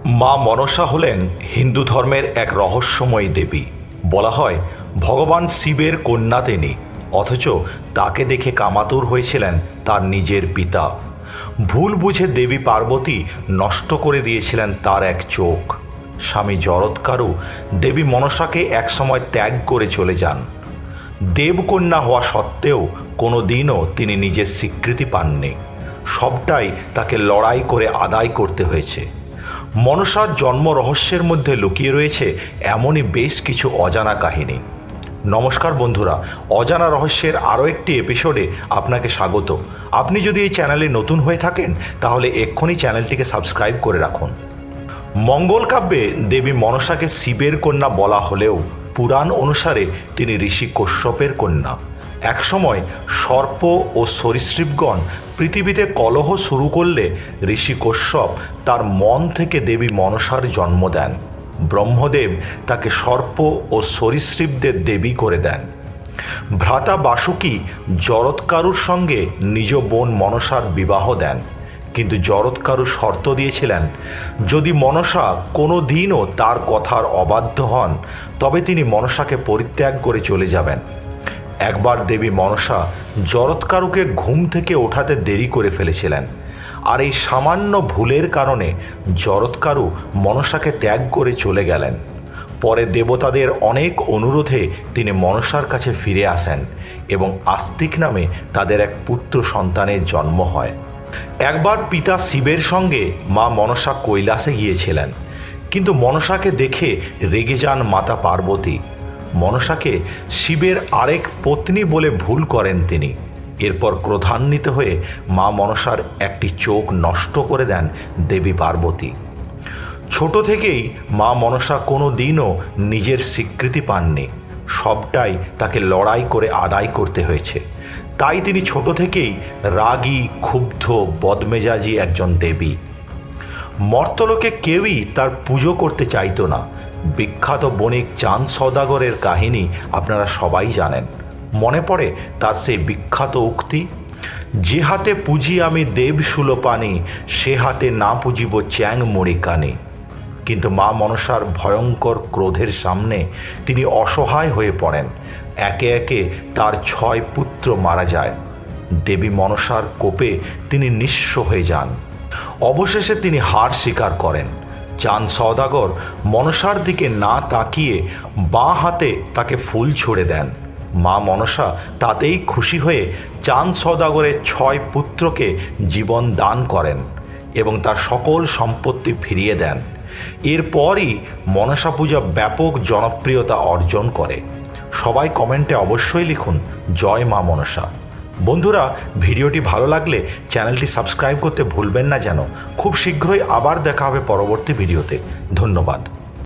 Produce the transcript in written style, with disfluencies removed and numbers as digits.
মা মনসা হলেন হিন্দু ধর্মের এক রহস্যময়ী দেবী। বলা হয় ভগবান শিবের কন্যা তিনি, অথচ তাকে দেখে কামাতুর হয়েছিলেন তার নিজের পিতা। ভুল বুঝে দেবী পার্বতী নষ্ট করে দিয়েছিলেন তার এক চোখ। স্বামী জরৎকারু দেবী মনসাকে একসময় ত্যাগ করে চলে যান। দেবকন্যা হওয়া সত্ত্বেও কোনো দিনও তিনি নিজের স্বীকৃতি পাননি। সবটাই তাকে লড়াই করে আদায় করতে হয়েছে। মনসার জন্ম রহস্যের মধ্যে লুকিয়ে রয়েছে এমনই বেশ কিছু অজানা কাহিনী। নমস্কার বন্ধুরা, অজানা রহস্যের আরও একটি এপিসোডে আপনাকে স্বাগত। আপনি যদি এই চ্যানেলে নতুন হয়ে থাকেন তাহলে এক্ষুনি চ্যানেলটিকে সাবস্ক্রাইব করে রাখুন। মঙ্গল কাব্যে দেবী মনসাকে শিবের কন্যা বলা হলেও পুরাণ অনুসারে তিনি ঋষি কশ্যপের কন্যা। একসময় সর্প ও সরীসৃপগণ পৃথিবীতে কলহ শুরু করলে ঋষি কশ্যপ তার মন থেকে দেবী মনসার জন্ম দেন। ব্রহ্মদেব তাকে সর্প ও সরীসৃপদের দেবী করে দেন। ভ্রাতা বাসুকী জরৎকারুর সঙ্গে নিজ বোন মনসার বিবাহ দেন, কিন্তু জরৎকারু শর্ত দিয়েছিলেন যদি মনসা কোনো দিনও তার কথার অবাধ্য হন তবে তিনি মনসাকে পরিত্যাগ করে চলে যাবেন। একবার দেবী মনসা জরৎকারুকে ঘুম থেকে ওঠাতে দেরি করে ফেলেছিলেন, আর এই সামান্য ভুলের কারণে জরৎকারু মনসাকে ত্যাগ করে চলে গেলেন। পরে দেবতাদের অনেক অনুরোধে তিনি মনসার কাছে ফিরে আসেন এবং আস্তিক নামে তাদের এক পুত্র সন্তানের জন্ম হয়। একবার পিতা শিবের সঙ্গে মা মনসা কৈলাসে গিয়েছিলেন, কিন্তু মনসাকে দেখে রেগে যান মাতা পার্বতী। মনসাকে শিবের আরেক পত্নী বলে ভুল করেন তিনি। এরপর ক্রোধান্বিত হয়ে মা মনসার একটি চোখ নষ্ট করে দেন দেবী পার্বতী। ছোট থেকেই মা মনসা কোনো দিনও নিজের স্বীকৃতি পাননি। সবটাই তাকে লড়াই করে আদায় করতে হয়েছে। তাই তিনি ছোট থেকেই রাগী, ক্ষুব্ধ, বদমেজাজি একজন দেবী। মর্তলোকে কেউই তার পুজো করতে চাইতো না। বিখ্যাত বণিক চাঁদ সওদাগরের কাহিনী আপনারা সবাই জানেন। মনে পড়ে তার সেই বিখ্যাত উক্তি, যে হাতে পুজি আমি দেব সুলোপানি, সে হাতে না পুজিব চ্যাং মরিকানি। কিন্তু মা মনসার ভয়ঙ্কর ক্রোধের সামনে তিনি অসহায় হয়ে পড়েন। একে একে তার 6 পুত্র মারা যায়। দেবী মনসার কোপে তিনি নিঃস্ব হয়ে যান। অবশেষে তিনি হার স্বীকার করেন। চাঁদ সওদাগর মনসার দিকে না তাকিয়ে বাঁ হাতে তাকে ফুল ছুঁড়ে দেন। মা মনসা তাতেই খুশি হয়ে চাঁদ সওদাগরের 6 পুত্রকে জীবন দান করেন এবং তার সকল সম্পত্তি ফিরিয়ে দেন। এরপরই মনসা পূজা ব্যাপক জনপ্রিয়তা অর্জন করে। সবাই কমেন্টে অবশ্যই লিখুন জয় মা মনসা। বন্ধুরা, ভিডিওটি ভালো লাগলে চ্যানেলটি সাবস্ক্রাইব করতে ভুলবেন না যেন। খুব শীঘ্রই আবার দেখা হবে পরবর্তী ভিডিওতে। ধন্যবাদ।